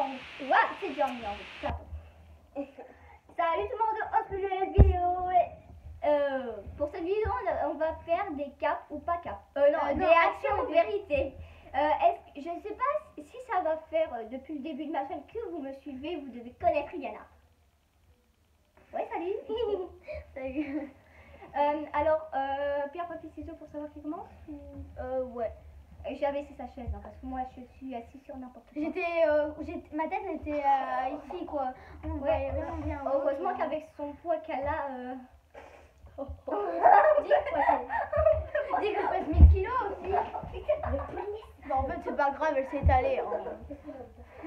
en route. Ouais, c'est déjà mis en route. Salut tout le monde, on se retrouve dans cette vidéo. Pour cette vidéo, on va faire des caps ou pas caps. Non, des actions ou vérité. Je ne sais pas si ça va faire depuis le début de ma chaîne que vous me suivez, vous devez connaître Yana. Ouais, salut. Salut. Alors, pierre, papier, ciseaux pour savoir qui commence ouais. J'ai baissé sa chaise hein, parce que moi je suis assise sur n'importe quoi. Ma tête était ici quoi. On voyait vraiment bien. Heureusement qu'avec son poids qu'elle a. Dis que je pèse 1000 kilos aussi. Bon, en fait, c'est pas grave, elle s'est étalée. Hein.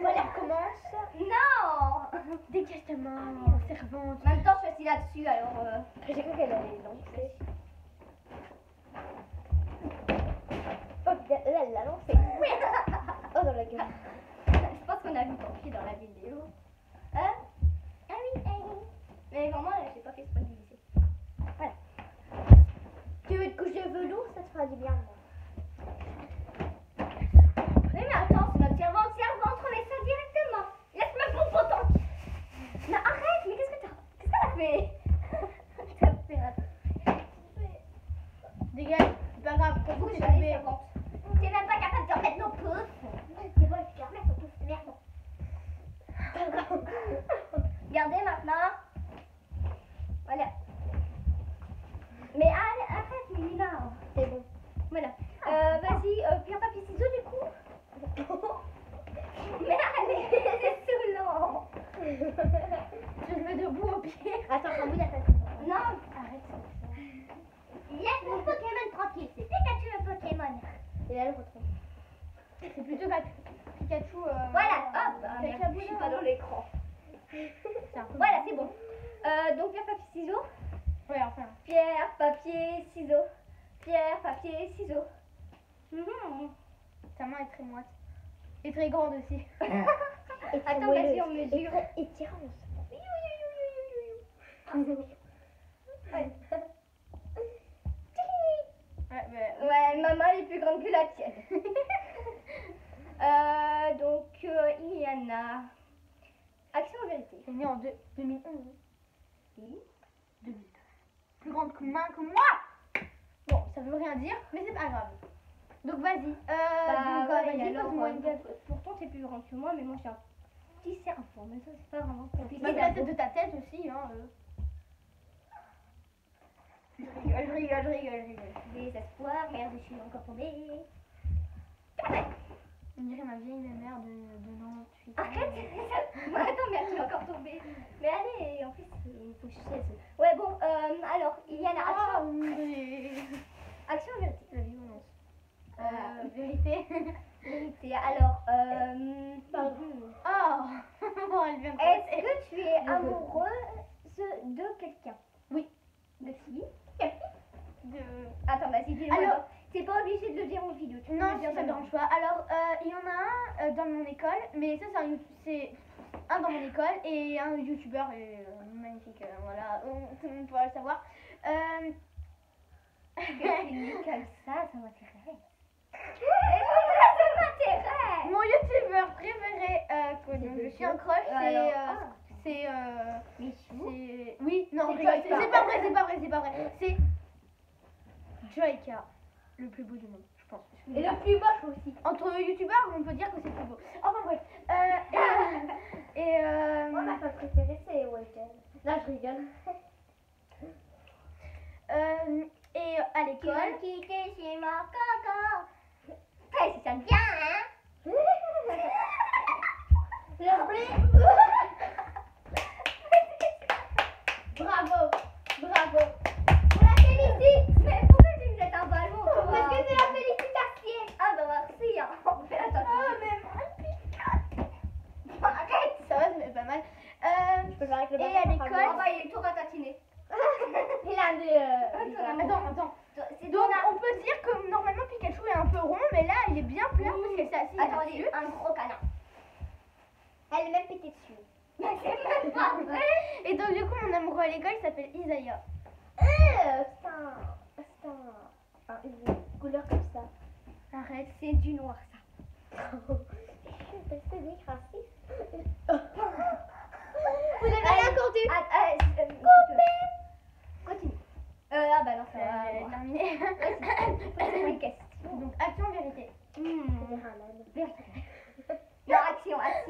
Bon, elle recommence. Non. Dégage-ta-main, servante. En même temps, je suis assise là-dessus alors. J'ai cru qu'elle allait lancer. Oh, elle l'a lancé. Oh, dans la gueule. Je pense qu'on a vu ton pied dans la vidéo. Ah oui, mais vraiment, j'ai pas fait exprès de glisser. Voilà. Tu veux te coucher velours, ça te fera du bien, moi. Mais attends, c'est notre servante, on met ça directement. Laisse-moi mon poton. Non, arrête, mais qu'est-ce qu'elle a fait? T'as fait un... Dégage, c'est pas grave, pour vous, c'est tombé. T'es même pas capable de remettre nos pouces. C'est bon, tu remettre nos pouces, merde. Regardez maintenant. Voilà. Mais arrête, Mélina. C'est bon. Voilà. Vas-y, pierre, papier, ciseaux du coup. Mais allez, c'est saoulant. Je me mets debout au pied. Attends, quand vous êtes Non, arrête. laisse mon Pokémon tranquille. C'est Pikachu le Pokémon. Et là, le retrouve. C'est plutôt Pikachu. Voilà, hop. Pikachu, Je suis pas dans l'écran. Voilà, Voilà, c'est bon. Donc pierre, papier, ciseaux. Ouais, enfin. Pierre, papier, ciseaux. Pierre, papier, ciseaux. Ta main est très moite. Et très grande aussi. Attends, vas-y, on mesure. Et tirant. Ouais. Ouais, Ouais, ma main est plus grande que la tienne. Donc, il y en a. Action en vérité. c'est né en 2011. Oui. 2000. Plus grande que main que moi. Bon, ça veut rien dire, mais c'est pas grave. Donc vas-y. Vas-y, alors, pose-moi une gueule. pourtant, t'es plus grande que moi, mais moi, j'ai un petit cerveau. Mais ça, c'est pas vraiment compliqué. Bah, la tête de ta tête aussi, hein. Je rigole. Désespoir, merde, je suis encore tombée. On dirait ma vieille mère de 98 ans. Arrête. Attends, mais tu es encore tombée. Mais allez, en plus, il faut que je chaise. Ouais, bon, alors, il y en a action. Action ou vérité? La violence. Vérité. Vérité. Alors, Pardon. Oh, elle vient de est-ce que tu es amoureuse de quelqu'un? Oui. De qui? De... Attends, vas-y, dis-le. Alors, t'es pas obligé de le dire en vidéo. Tu peux non, le dire ça me dérange pas. Alors, il y en a un dans mon école, mais ça, c'est un dans mon école et un youtubeur magnifique. Voilà, tout le monde pourra le savoir. Comme ça m'intéresse. Ça m'intéresse. Mon youtubeur préféré, donc je suis en crush, c'est oui, non, C'est c'est Joyka. pas vrai. C'est Joyka, le plus beau du monde, je pense. Et le plus moche aussi. Entre youtubeurs, on peut dire que c'est le plus beau. Enfin bref. Moi, ma femme préférée, c'est Walter. Là, je rigole. Et à Tu l'école. vas me quitter chez mon coco. Hey, ça sonne bien, hein? Le blé. Bravo. On la félicite. Mais pourquoi tu me jettes un ballon, toi? Parce que c'est la félicitation. Ah, bah merci, hein. Mais attends, mais arrête. ça va, ça fait pas mal. Je peux faire avec le Et ballon. à l'école. Ah bah, il est tout ratatiner. Il a Attends. C'est Donc on peut dire que normalement Pikachu est un peu rond, mais là il est bien plat parce qu'elle s'est assise Attendez, dessus. un gros câlin. Elle est même pétée dessus. Mais c'est même pas vrai. Et donc du coup mon amoureux à l'école il s'appelle Isaiah. C'est une couleur comme ça. Arrête. C'est du noir, ça. C'est des raciste.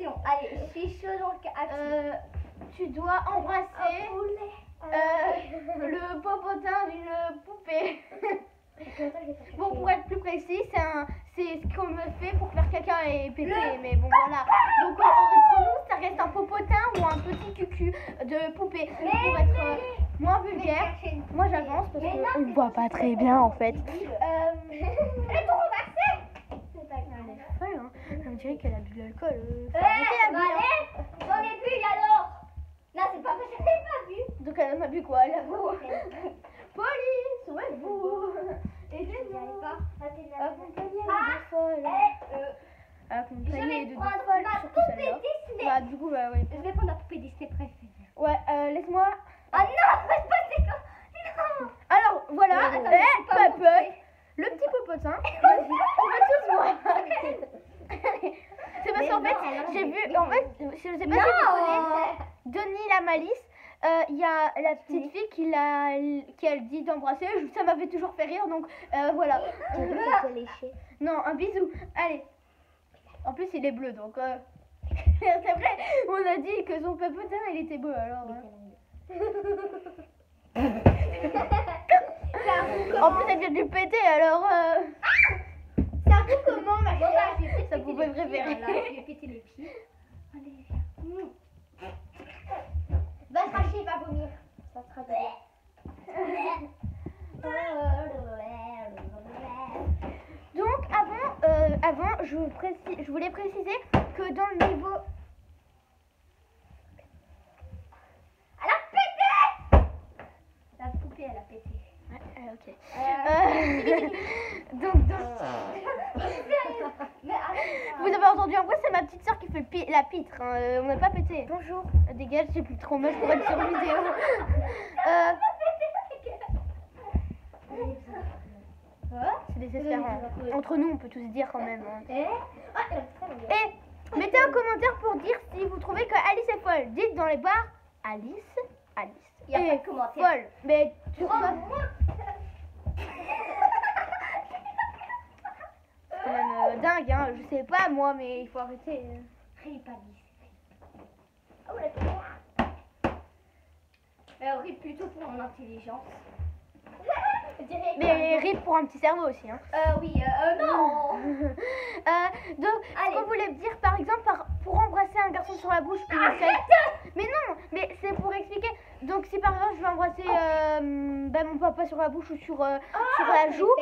action. Allez, je suis chaud donc action. Tu dois embrasser le popotin d'une poupée. Bon, pour être plus précis, c'est ce qu'on me fait pour faire caca et péter. Mais bon, voilà. Donc, entre nous, ça reste un popotin ou un petit cucu de poupée. Pour être moins vulgaire, moi j'avance parce qu'on ne voit pas très bien en fait. Elle est trop embrassée. Elle est folle, hein. On dirait qu'elle a bu de l'alcool. J'en ai bu alors. Non, c'est pas vrai, je l'ai pas vu. Donc, elle en a bu quoi? Elle a bu. Police, sauvez-vous. Aidez-nous. Accompagné de folle. Accompagné de folle, surtout celle-là. Bah, du coup, bah oui. Je vais prendre la poupée Disney préférée. Ouais, laisse-moi. Ah non, c'est pas c'est quand. Non. Alors, voilà. Pas peur. Le petit popotin. Vas-y, on va tous voir. C'est parce qu'en fait, j'ai vu. En fait, je sais pas si vous connaissez Denis la Malice. Il y a la petite fille qui a dit d'embrasser. Ça m'avait toujours fait rire, donc voilà. Non, un bisou. Allez. En plus, il est bleu, donc. C'est vrai, on a dit que son popotin, il était beau, alors. En plus, elle vient de lui péter, alors. Ça vous comment, ma chérie? Ça pouvait préférer. Je vais péter les pieds. Allez, viens. Va cracher, va vomir. Ça sera bien. Donc, avant je voulais préciser que dans le niveau. Elle a pété. La poupée, elle a pété. Ok. Donc, vous avez entendu un bruit, c'est ma petite soeur qui fait la pitre. Hein. On n'a pas pété. Bonjour. Dégage, j'ai plus trop mal pour être sur vidéo. C'est désespérant. Entre nous, on peut tous dire quand même. Hein. Et mettez un commentaire pour dire si vous trouvez que Alice est folle. Dites dans les barres Alice. Il y a pas de commentaire. Folle. Mais tu vois. C'est quand même dingue, hein. Je sais pas moi, mais il faut arrêter. Rip plutôt pour mon intelligence. Mais rip pour un petit cerveau aussi, hein. Oui, non. Donc, ce qu'on voulait dire, par exemple, pour embrasser un garçon sur la bouche, mais non, mais c'est pour expliquer. Donc, si par exemple je veux embrasser mon papa sur la bouche ou sur la joue,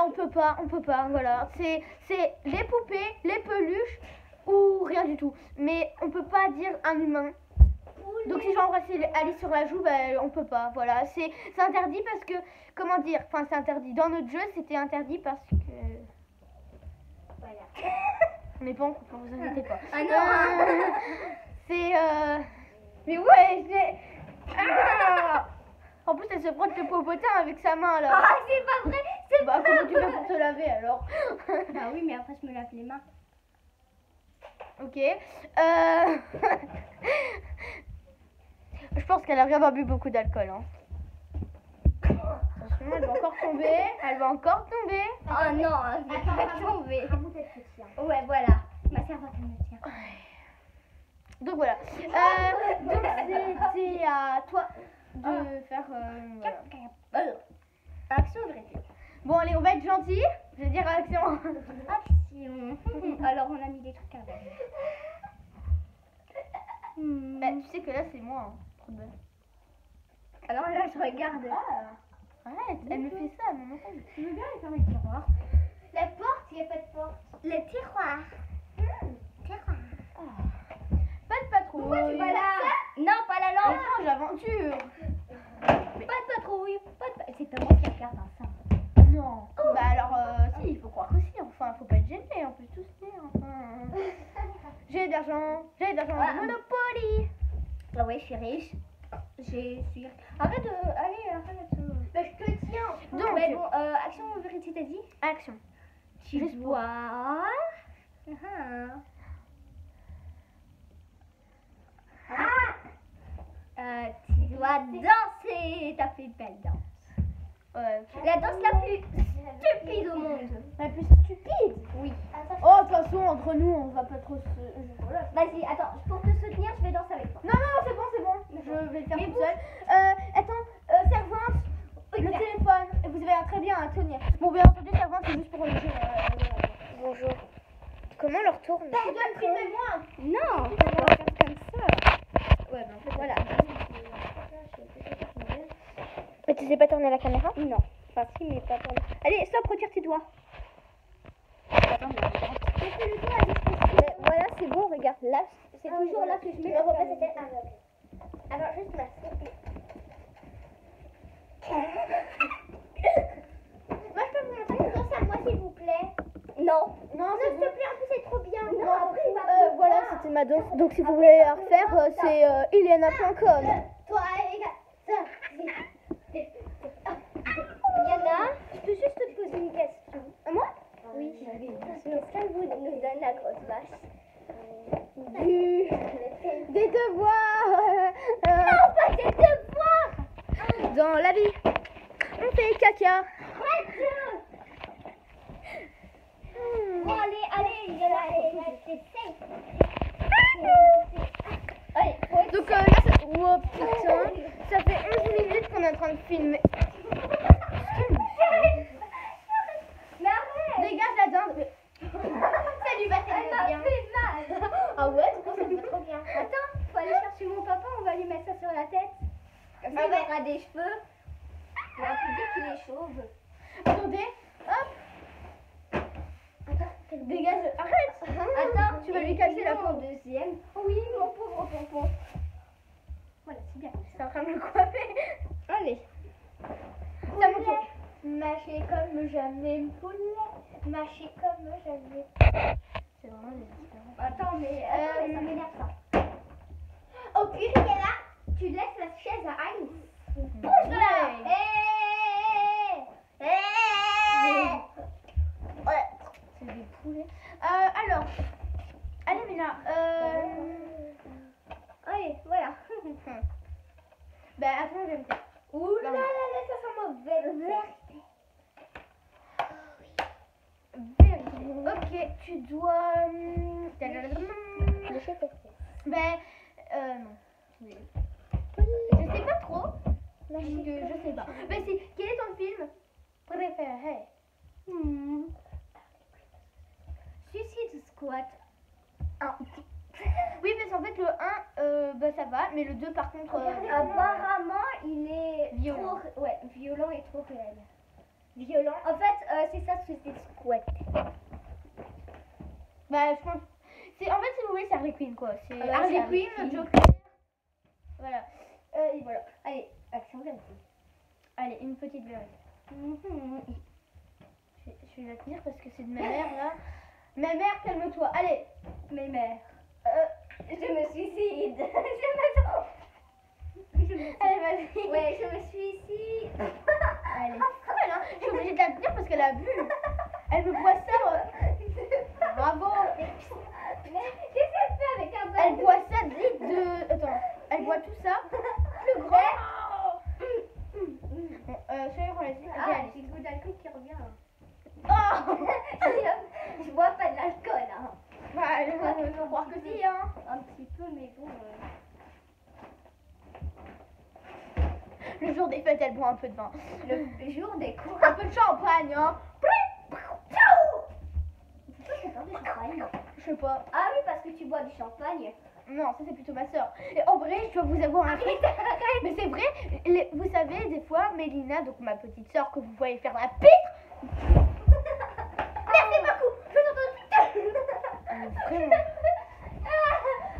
on peut pas, voilà. C'est les poupées, les peluches ou rien du tout. Mais on peut pas dire un humain. Donc si je veux embrasser Alice sur la joue, on peut pas, voilà. C'est interdit parce que, comment dire, enfin c'est interdit. Dans notre jeu, c'était interdit parce que... Voilà. On n'est pas en couple, vous inquiétez pas. Ah non. C'est... Mais ouais, c'est... Ah. En plus, elle se frotte le popotin avec sa main, là. Ah, c'est pas vrai, c'est pas comment tu fais pour te laver, alors? Bah oui, mais après je me lave les mains. Ok. Je pense qu'elle a vraiment bu beaucoup d'alcool. Hein. Attention, elle va encore tomber. Elle va encore tomber. Oh non, elle va tomber. Ouais, voilà. Ma servante, elle me tient. Donc voilà. Donc c'est à toi de faire... Voilà. Action vérité. Bon, allez, on va être gentil. Je vais dire action. Action. Alors, on a mis des trucs à la tu sais que là, c'est moi. Hein. Trop bonne. Alors là, je regarde. Arrête, elle me fait ça, mon enfant. Je veux bien aller faire les tiroirs. La porte, il n'y a pas de porte. Le tiroir. Tiroir. Pas de patrouille. Pourquoi tu vas là? Non, pas la lampe. Étrange aventure. Pas de patrouille. C'est pas moi qui regarde ça. Non. Bah alors, si, il faut croire que si. Enfin, faut pas être gêné, on peut tous dire. Enfin... J'ai de l'argent de Monopoly. Ah ouais, je suis riche. Arrête de... Bah, je te tiens. Donc, action ou vérité, t'as dit? Action. Tu dois... tu dois danser. T'as fait une belle danse. La danse la plus stupide au monde. La plus stupide? Oui. Oh, de toute façon, entre nous, on va pas trop se... Voilà. Vas-y, attends, pour te soutenir, je vais danser avec toi. Non, c'est bon. Je vais le faire toute seule. Attends, servante, le téléphone. Vous avez un très bien à tenir. Bon, bien entendu, servante, c'est juste pour le jeu. Bonjour. Comment on le retourne? Tu dois me filmer moi. Non, on va faire comme ça. Ouais, mais en fait, Voilà. Mais tu sais pas tourner la caméra? Non. Enfin, si, mais pas pour... Allez, stop, retire tes doigts. Attends, mais le doigt à disposition. Voilà, c'est bon, regarde. Là, c'est toujours là que je mets le repas, c'était aveugle. Alors, juste là. Moi, je peux vous montrer une danse à moi, s'il vous plaît? Non. Non, s'il te plaît, en plus, c'est trop bien. Non, après, voilà, c'était ma danse. Donc, si vous voulez la refaire, c'est iliana.com. Toi, regarde. Yana, je peux juste te poser une question. Moi? Oui. Qu'est-ce qu'elle nous donne la grosse vache? Des devoirs. Non, pas des devoirs. Dans la vie, on fait caca. Bon, allez, Yana, essaye. Allez, Donc là, oh putain, ça fait 11 minutes qu'on est en train de filmer. Mais arrête. Dégage la dinde. Salut, bah, Elle m'a fait mal. Ah ouais, tu penses que ça va trop bien. Attends, faut aller chercher mon papa, on va lui mettre ça sur la tête. Comme ça, il aura des cheveux. On va plus dire qu'il est chauve. Attendez, hop. Dégage, arrête. Attends, tu vas lui casser la peau. deuxième. Oui, mon pauvre pompon. Voilà, c'est bien. C'est en train de me coiffer. Allez. C'est à mon tour. Mâcher comme jamais, poulet. Mâcher comme jamais. C'est vraiment désespérant. Attends, mais ça m'énerve ça. Au pire, Yana, Tu laisses la chaise à Aïe. Bouge de là. C'est des poulets. Alors, allez Mina. Allez, voilà. Ben attends, je vais me faire. ouh là là, ça sent mauvais. Ok, tu dois. Ben, non. Oui. Je sais pas trop. Je sais pas. Ben si, quel est ton film préféré? Suicide Squad. Oui, parce qu'en fait, le 1, bah ça va, mais le 2, par contre. Apparemment, il est Violent. trop, ouais, violent et trop réel. Violent. En fait, c'est ça Suicide Squad. Bah, je pense. En fait, si vous voulez, c'est Harley Quinn, quoi. C'est Ah bah, Harley c'est Harley Quinn, Quinn. Joker. Voilà. Et voilà. Allez, action vérité. Allez, une petite vérité. Je vais la tenir parce que c'est de ma mère, là. Ma mère, calme-toi. Allez. Mes mères. Je me suicide. Allez, vas-y. Ouais, je me suicide. Allez. Voilà. Je suis obligée de la tenir parce qu'elle a bu. Elle me boit ça. Bravo. Mais qu'est-ce qu'elle fait avec un Elle bol boit ça litre de... Attends. Elle boit tout ça. Plus grand. Bon, soyez relaxés. Ah, Allez. j'ai le goût d'alcool qui revient. Oh. Je bois pas de l'alcool, hein. Bah, je faut croire que si, hein. Un petit peu, mais bon. Le jour des fêtes, elle boit un peu de vin. Le jour des cours. Un peu de champagne, hein. Pourquoi tu parles de champagne? Je sais pas. Ah oui, parce que tu bois du champagne. Non, ça c'est plutôt ma soeur. Et en vrai, je dois vous avoir un truc. Mais c'est vrai, vous savez, des fois, Mélina, donc ma petite soeur que vous voyez faire la pitre. Merci beaucoup. Je vous entends. Vraiment.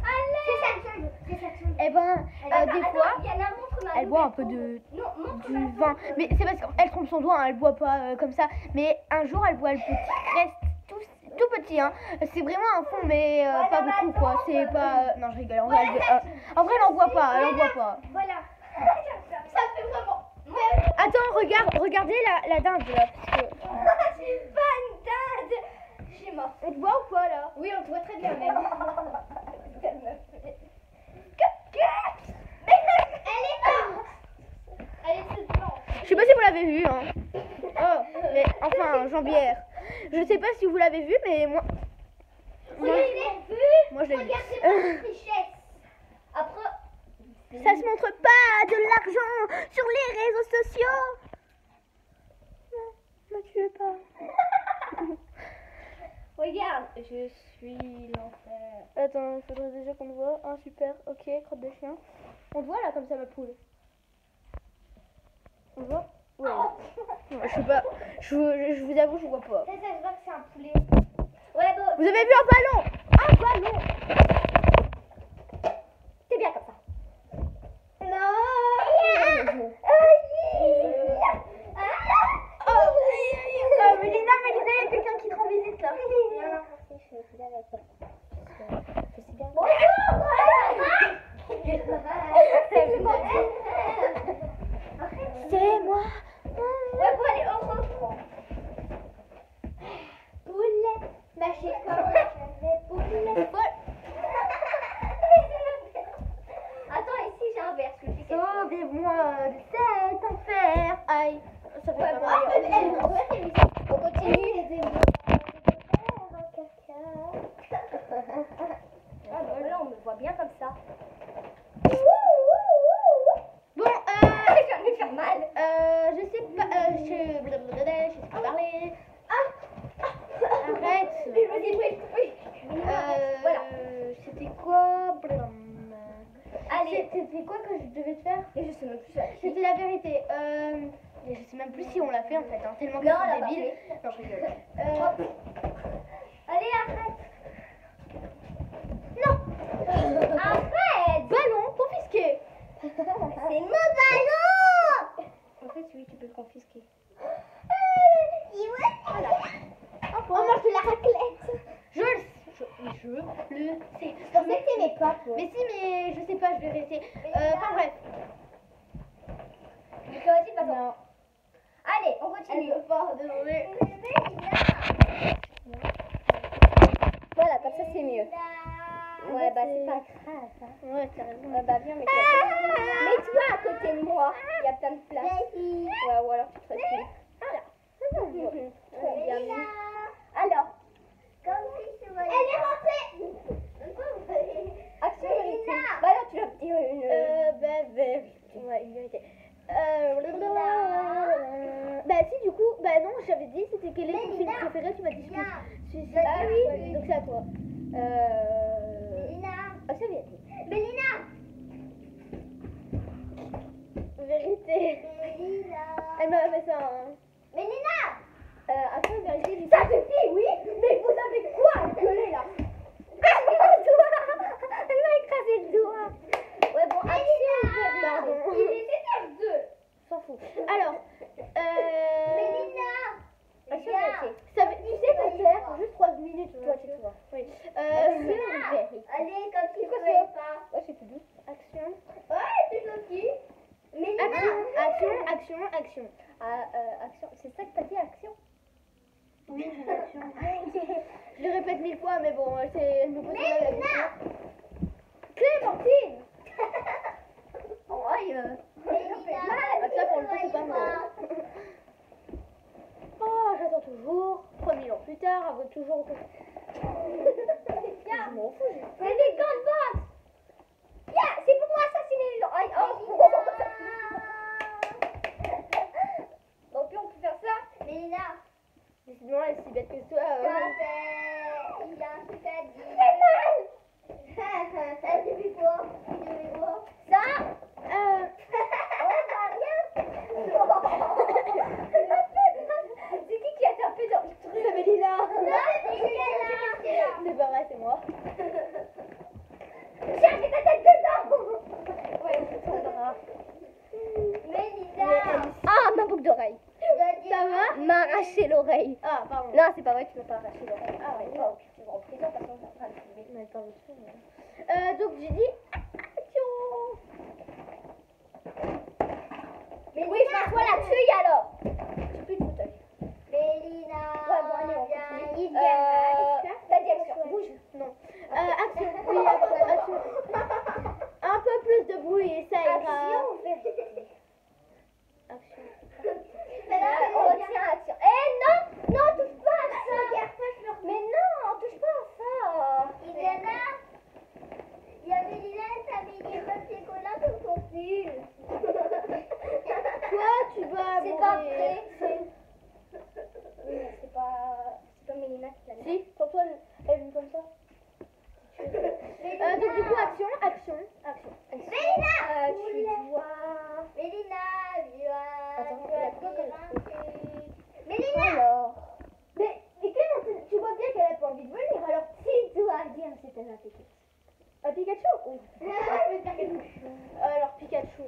Allez. C'est sa tombe. Eh ben, des fois, elle boit un peu du du vin. Mais c'est parce qu'elle trompe son doigt, hein, elle boit pas comme ça. Mais un jour, elle boit le petit reste tout petit, hein. C'est vraiment un fond, mais pas beaucoup, quoi. C'est pas. Non, je rigole. En vrai, elle en boit pas. Elle en boit pas. Voilà. Ça fait vraiment. Attends, regardez la dinde là. Parce que... C'est pas une dinde. Je suis morte. On te voit ou pas là? Oui, on te voit très bien même. Elle est morte. Elle est toute blanche. Je sais pas si vous l'avez vu, hein. Oh, mais enfin, jambière. Je sais pas si vous l'avez vu, mais moi. Moi, je l'ai vu. Regardez ma richesse. Après, Ça se montre pas de l'argent sur les réseaux sociaux. Non, me tuez pas. regarde, je suis l'enfer. Attends, il faudrait déjà qu'on te voit. Ah, super, ok, crotte de chien. On te voit là, comme ça, ma poule. On te voit? Ouais. Non, je sais pas. Je vous avoue, je vois pas. Ça se voit que c'est un poulet. Ouais, bon, Vous avez vu un ballon? Un ballon! c'est bien comme ça. Non. Mélina, il y a quelqu'un qui te rend visite là. C'est moi. Ouais, bon, allez, on reprend. Poulet. Mâché comme j'avais poulet. Attends, ici j'ai un verre. Parce que je dis quelque chose. Sauvez-moi de cet enfer. Aïe, ça fait Ouais, pas bon, mal. on continue. Ah, bah là, on me voit bien comme ça. Bon, J'en ai fait mal. je sais pas, je sais pas parler. Arrête. Voilà. C'était quoi? Allez. C'était quoi que je devais te faire? Et je sais même plus. C'était la vérité. Mais je sais même plus si on l'a fait en fait, hein, tellement que Non, on l'a c'est pas débile. fait. Non, je rigole. Allez, arrête. Non. Arrête. Ballon confisqué. C'est mon ballon. En fait, oui, tu peux le confisquer. Voilà. On mange de la raclette. Je le sais. Je pensais que t'aimais pas, toi. Mais si, mais je sais pas, je vais vérifier. Enfin bref. Mais toi aussi, pas non. Allez, on continue. Elle veut pas, désolé. Voilà, comme ça c'est mieux. Ouais, bah c'est pas grave. Hein. Ouais, t'as raison. Ouais, bah viens, mets-toi à côté de moi. Il y a plein de place. Ouais, ou alors tu te recules. Voilà. Trop bien mis. Alors, Elle est rentrée. action vérité. Bah là, tu l'as dit une... Ouais, une vérité. Bah si, du coup, bah non, j'avais dit c'était quel est ton film préféré, tu m'as dit Suicide. Ah oui. Ouais, donc c'est à toi. Action vérité. Vérité. Elle m'a fait ça. Hein. Action vérité. Ça suffit, oui, mais vous avez quoi à gueuler là? Mon doigt. Elle m'a écrasé le doigt. Ouais, bon, action vérité. Pardon. Il était nerveux. S'en fout. Alors, Action vérité. ça veut, tu sais pour faire juste 3 minutes, toi, tu vois. Oui. Action vérité. Allez, quand tu Quoi, veux ça pas. Ouais, c'est tout doux. Action. Ouais, c'est gentil. Action. Action, c'est ça que t'as dit, action? Oui, action. Je le répète 1000 fois, mais bon, elle me pose la question. Clémentine. Ouais, Ça, pour le coup, c'est pas mal. Oh, j'attends toujours. 3000 ans plus tard, elle veut toujours. Je m'en fous. c'est des gants box. Yeah, c'est pour moi assassiner les gens. Aïe, oh. Donc, on peut faire ça. Décidément, elle est si bête que toi. Il a un truc à dire. C'est mal. Elle fait quoi? Ça. C'est qui a tapé dans le truc? C'est Mélina. C'est C'est pas vrai, c'est moi. Tiens, mets ta tête dedans. Ouais, c'est trop drôle. Ah, ma boucle d'oreille. Ça va? M'a arraché l'oreille. Ah, pardon. Non, c'est pas vrai, tu m'as pas arraché l'oreille. Ah ouais, non, tu vas en prison parce qu'on est en train de filmer. Mais attends, donc j'ai dit action. Mais oui, je m'assois là-dessus alors. J'ai plus de fauteuil. Ouais, bon, allez, on continue. T'as dit action. Bouge. Non. Action. Oui, action. Un peu plus de bruit et ça ira. Action. On retient action. Eh non, non, touche pas à ça. Mais non, touche pas à ça. Alors Pikachu,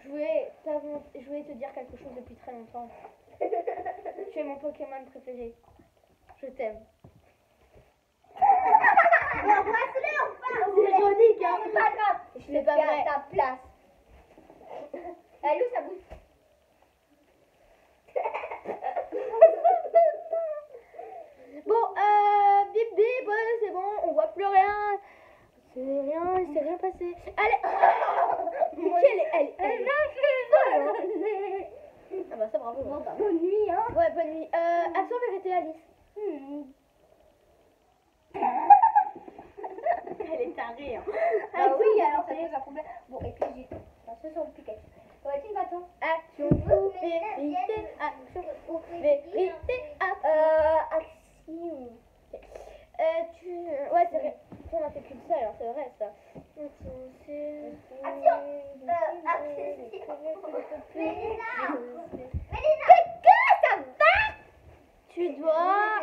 je voulais te dire quelque chose depuis très longtemps. Tu es mon Pokémon préféré. Je t'aime. C'est ironique, hein. C'est pas grave. Je C'est le pas fais vrai. à ta place. Elle est où sa bouche? Bon, bip bip, ouais, c'est bon, on voit plus rien. Il s'est rien passé. Allez. Elle. Ah bah ça bravo. Bon, bah, bonne nuit, hein. Ouais, bonne nuit. Action, vérité, Alice. Elle est tarée, hein. Ah oui, alors ça pose un problème. Bon, et puis j'ai ce sur le Pikachu. Ouais, tu vas-t'en. Action, vérité, action, vérité, Action. Ouais, c'est vrai. On a fait qu'une seule, alors c'est vrai ça. Action. Tu dois.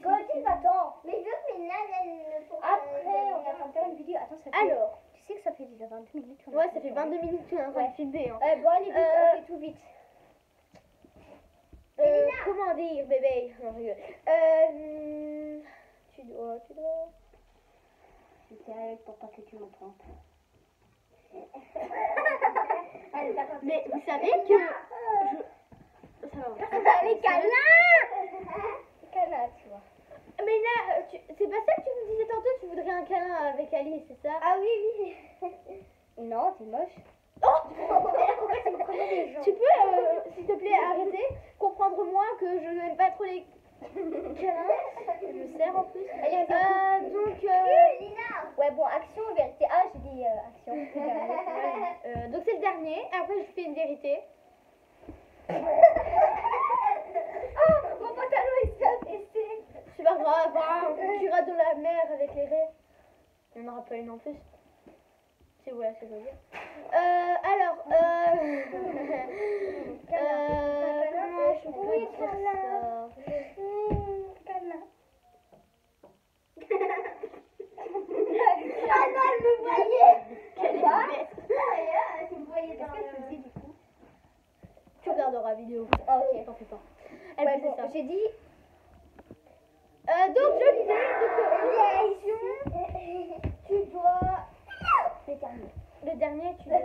Quand tu vas-t'en. Mais je veux que mes nanas ne font pas. Après, on est en train de faire une vidéo. Attends, ça fait. Alors. Tu sais que ça fait déjà 22 minutes. Ouais, ça fait 22 minutes qu'on est en train de filmer. Hein. Bon, allez, vite, on fait tout vite. Comment dire, bébé? Non, je rigole. Tu dois. J'étais avec pour pas que tu me trompes. Mais vous savez que. Ça va. Les câlins. Câlins, tu vois. Mais là, c'est pas ça que tu me disais tantôt, tu voudrais un câlin avec Alice, c'est ça? Ah oui. Non, c'est moche. Oh tu peux, s'il te plaît, arrêter, comprendre moi que je n'aime pas trop les câlins. Je me sers en plus. Donc, ouais, bon, action, vérité. Ah, j'ai dit action. donc c'est le dernier. Après, je fais une vérité. Oh, mon pantalon il s'est affaissé. C'est pas grave, hein, tu iras dans la mer avec les raies. Il n'y en aura pas une en plus. Si vous voulez ce que je veux dire. Alors, comment je peux dire ça? Câlin. Ah non, elle me voyait. Tu me voyais dans le... du coup. Tu regarderas la vidéo. Ah, ok. T'en fais pas. Ouais, Elle bon, faisait ça. j'ai dit... Donc je disais, tu dois... déterminer. le dernier, tu dois...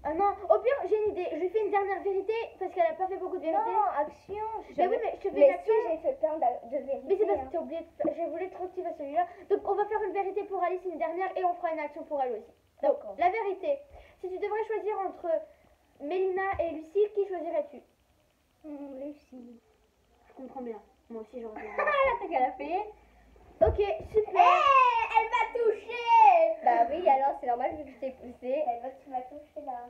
Ah non, au pire, j'ai une idée. Je lui fais une dernière vérité parce qu'elle a pas fait beaucoup de vérités. Non, action. Mais oui, mais je te fais Mais une action. si, j'ai fait plein de vérités. Mais c'est parce que t'as oublié. J'ai voulu trop que tu fasses celui-là. Donc on va faire une vérité pour Alice, une dernière, et on fera une action pour elle aussi. Donc D'accord. la vérité. Si tu devrais choisir entre Mélina et Lucie, qui choisirais-tu? Lucie. Je comprends bien. Moi aussi j'aurais dit. Ah, t'as qu'à la fait. Ok, super. Elle m'a touché. Bah oui, alors c'est normal vu que je t'ai poussé. Elle va que tu m'as touché là.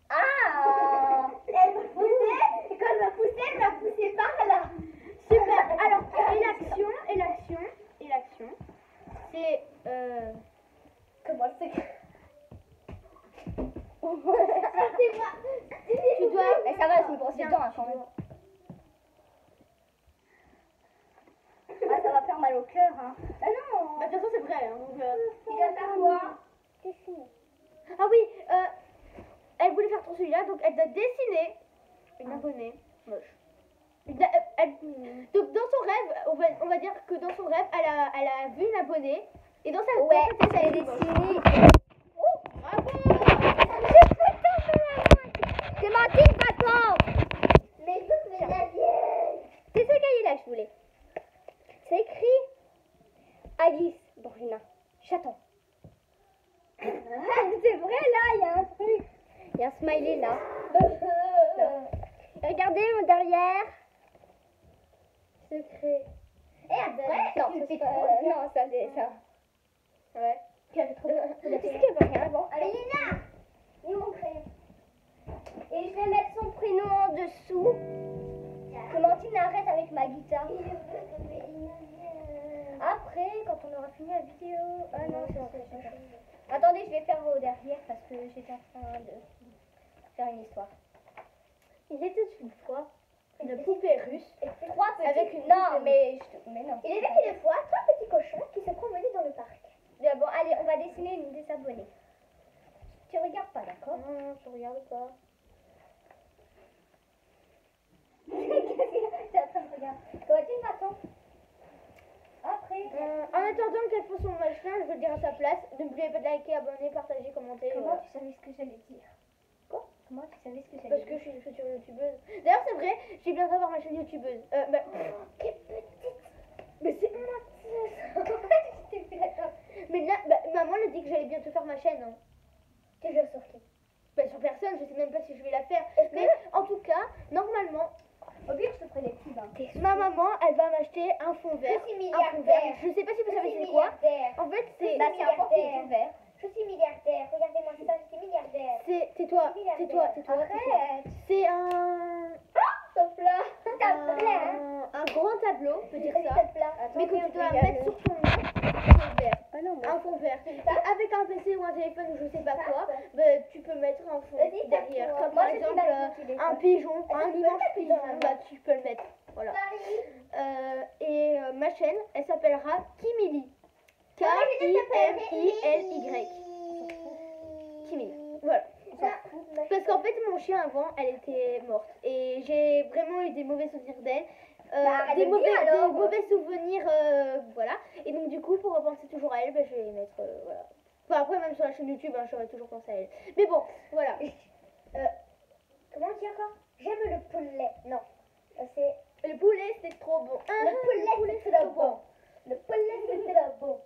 Ah. Elle m'a poussé. Et quand elle m'a poussé par là. Super. Alors, et l'action, c'est Comment c'est que... tu dois. Mais ça va, c'est une brosse de dents hein, quand même. Ah, ça va faire mal au cœur, hein. Ah non. Bah, de toute façon, c'est vrai. Hein, donc, Il va faire quoi? Dessiner. Ah oui, elle voulait faire trop celui-là, donc elle doit dessiner une abonnée moche. Donc dans son rêve, on va dire que dans son rêve, elle a vu une abonnée et dans sa Ouais, dans sa tête, j'ai elle est dessiné. Oh, bravo. C'est menti, papa. Mais vous, mais la vieille. C'est ce cahier-là que je voulais. C'est écrit Alice Bruna. Chaton. C'est vrai, là, il y a un truc. Il y a un smiley là. Là. Regardez mon derrière. Secret. Et après, non, tu le fais ça, trop bien. non, ça, c'est ça. Ouais. Tu as fait trop bien. Tu sais qu'il n'y avait rien avant. Allez, Lina, dis mon prénom. Et je vais mettre son prénom en dessous. Clémentine, arrête avec ma guitare. Après, quand on aura fini la vidéo... Ah non, c'est attendez, je vais faire au derrière parce que j'étais en train de faire une histoire. Il était une fois une poupée russe. Trois petits. Avec une non, poupée mais non. Il était une fois 3 petits cochons qui se promenaient dans le parc. Bon, allez, on va dessiner une des abonnés. Tu regardes pas, d'accord? Non, je regarde pas. T'es en train de regarder. Comment tu m'attends? Après. En attendant qu'elle fasse son machin, je veux dire à sa place, n'oubliez pas de liker, abonner, partager, commenter. Comment Voilà. tu savais ce que j'allais dire? Quoi? Comment tu savais ce que j'allais Parce dire? que je suis une future youtubeuse. D'ailleurs, c'est vrai, j'ai bientôt avoir ma chaîne youtubeuse. Quelle petite. Mais c'est Mais là, maman elle a dit que j'allais bientôt faire ma chaîne. Hein. Tu jures sur qui? Sur personne, je sais même pas si je vais la faire. Est-ce que- Mais en tout cas, normalement, Au pire, je te ferai des petits bains. ma maman, elle va m'acheter un fond vert. Je suis Un fond vert. milliardaire. Je sais pas si vous Je savez suis c'est quoi. milliardaire. En fait, c'est Bah, c'est un fond qui est tout vert. Je suis milliardaire. Regardez-moi ça, je suis milliardaire. c'est toi, c'est toi, c'est toi. Arrête. C'est un S'il te plaît. un grand tableau, on peut dire ça. S'il te plaît. Mais que tu dois mettre sur ton mur, un fond vert. Ah non, Un fond vert. Et avec un PC ou un téléphone ou je sais pas quoi, Ça. bah, tu peux mettre un fond Vas-y, derrière. tape-toi. Comme Moi, par je suis exemple là, j'utilise un ça. pigeon, Est-ce un que tu peux immense le mettre pigeon, dans la bah tu peux le mettre. Voilà. Ma chaîne, elle s'appellera Kimili. K-I-M-I-L-Y. Kimili. Voilà. Parce qu'en fait, mon chien avant, elle était morte. Et j'ai vraiment eu des mauvais souvenirs d'elle. Arrête Des de le dire, mauvais alors. souvenirs, voilà. Et donc, du coup, pour repenser toujours à elle, bah, je vais les mettre, voilà. Enfin, après, même sur la chaîne YouTube, hein, j'aurais toujours pensé à elle. Mais bon, voilà. Comment on dit encore? J'aime le poulet. Non. C'est. Le poulet, c'était trop bon. Le poulet, c'était le bon. Le poulet, c'était le bon.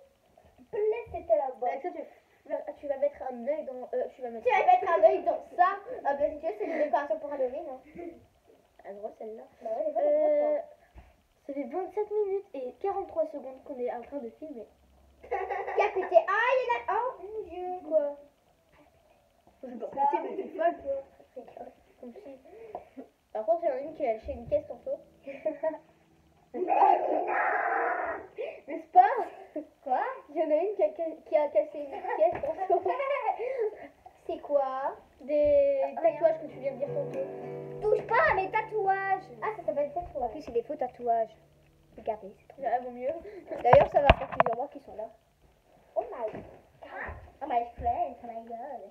Le poulet, c'était le bon. Avec ça, tu vas mettre un œil dans. Tu vas mettre. Tu vas mettre un œil dans ça. Ah, ben, si tu veux, c'est une décoration pour Halloween. Hein. Ah, drôle celle-là. Bah ouais, les gens comprennent Ça fait 27 minutes et 43 secondes qu'on est en train de filmer. pas. Qui a pété? Ah, il y en a. Oh, mon Dieu. Quoi? Je vais pas péter, mais t'es folle, toi. Comme si. Par contre, il y en a une qui a lâché une caisse tantôt. N'est-ce pas? Quoi? Il y en a une qui a cassé une caisse tantôt. C'est quoi? Des tatouages que tu viens de dire tantôt. Touche pas à mes tatouages. Ah, ça s'appelle ça, En toi. plus, c'est des faux tatouages. Regardez, c'est trop. Ah, vaut mieux. D'ailleurs, ça va faire plusieurs mois qu'ils sont là. Oh my god. Oh my friend, oh my god.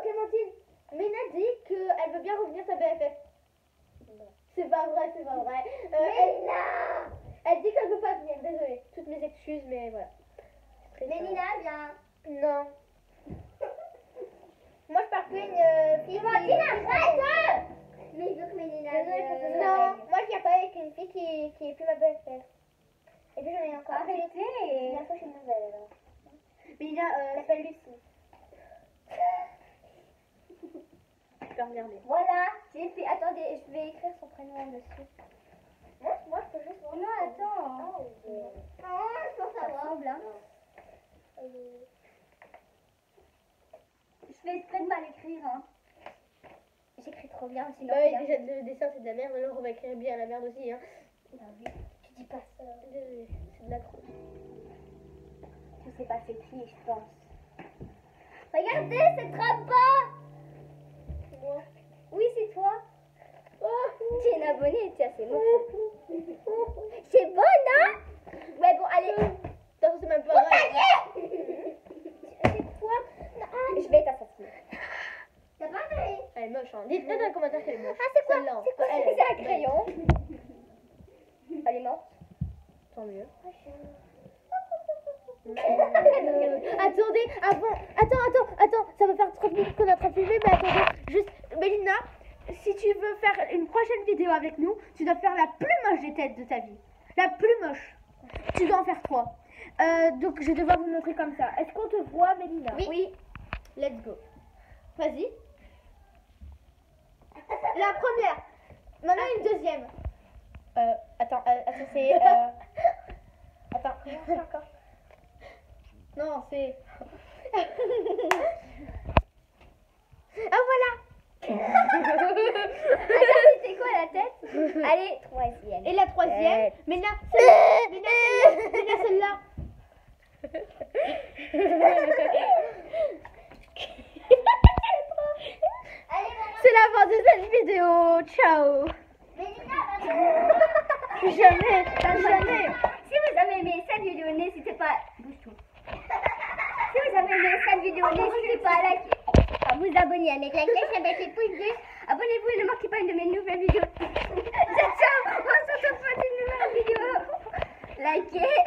Clémentine, Ména dit qu'elle veut bien revenir sa BFF. C'est pas vrai, c'est pas vrai. Elle dit qu'elle veut pas venir, désolée. Toutes mes excuses, mais voilà. Mais Nina, viens. Non. Moi, je pars plus une fille. Clémentine, arrête! Mais il veut que Mélina Désolée pour vienne. ça. Non, moi, je viens pas avec une fille qui est plus ma BFF. Et puis, j'en ai encore. Arrêtez. La fois, je suis une nouvelle alors. Ména, Elle s'appelle Lucie. tu peux regarder. Voilà, j'ai fait. Attendez, je vais écrire son prénom en dessus. Moi, je peux juste voir. Non, attends. Oh, yeah. Ça ressemble, hein. Je fais exprès de mal écrire, hein. J'écris trop bien, sinon. Bah oui, rien. déjà le dessin c'est de la merde, alors on va écrire bien la merde aussi. Hein. Ah oui, tu dis pas ça. Désolée, c'est de la croûte. Je sais pas c'est qui, je pense. Regardez, c'est Trappa. C'est moi. Oui, c'est toi. Oh, Tu es une abonnée, tiens, c'est moi. C'est bon, hein? Ouais, bon, allez. attends, c'est même pas vrai. C'est quoi? Je vais t'assassiner. T'as pas fait? Elle est moche, hein. Dites-le dans les commentaires qu'elle est moche. Ah, c'est quoi? Celle-là, hein. C'est quoi? Elle, C'est un crayon. Elle est morte. Tant mieux. Attendez, Attends, ça va faire 30 minutes qu'on a trop filmé, mais attendez, juste, Mélina, si tu veux faire une prochaine vidéo avec nous, tu dois faire la plus moche des têtes de ta vie. La plus moche. Tu dois en faire 3. Donc je vais devoir vous montrer comme ça. Est-ce qu'on te voit, Mélina? Oui. Let's go. Vas-y. La première. Maintenant une deuxième. Attends, c'est... Attends, comment encore? Non, c'est... Ah voilà. Attends, c'était quoi la tête? Allez, troisième. Et la troisième, Tête. Mélina, celle-là. Mélina, celle-là. ciao. Jamais. Si vous avez aimé cette vidéo, n'hésitez pas. Bouge-toi. Si vous avez aimé cette vidéo, n'hésitez pas à liker, à vous abonner, à mettre la cloche avec les pouces bleus. Abonnez-vous et ne manquez pas une de mes nouvelles vidéos. Ciao, ciao. On se retrouve pour une nouvelle vidéo. Likez.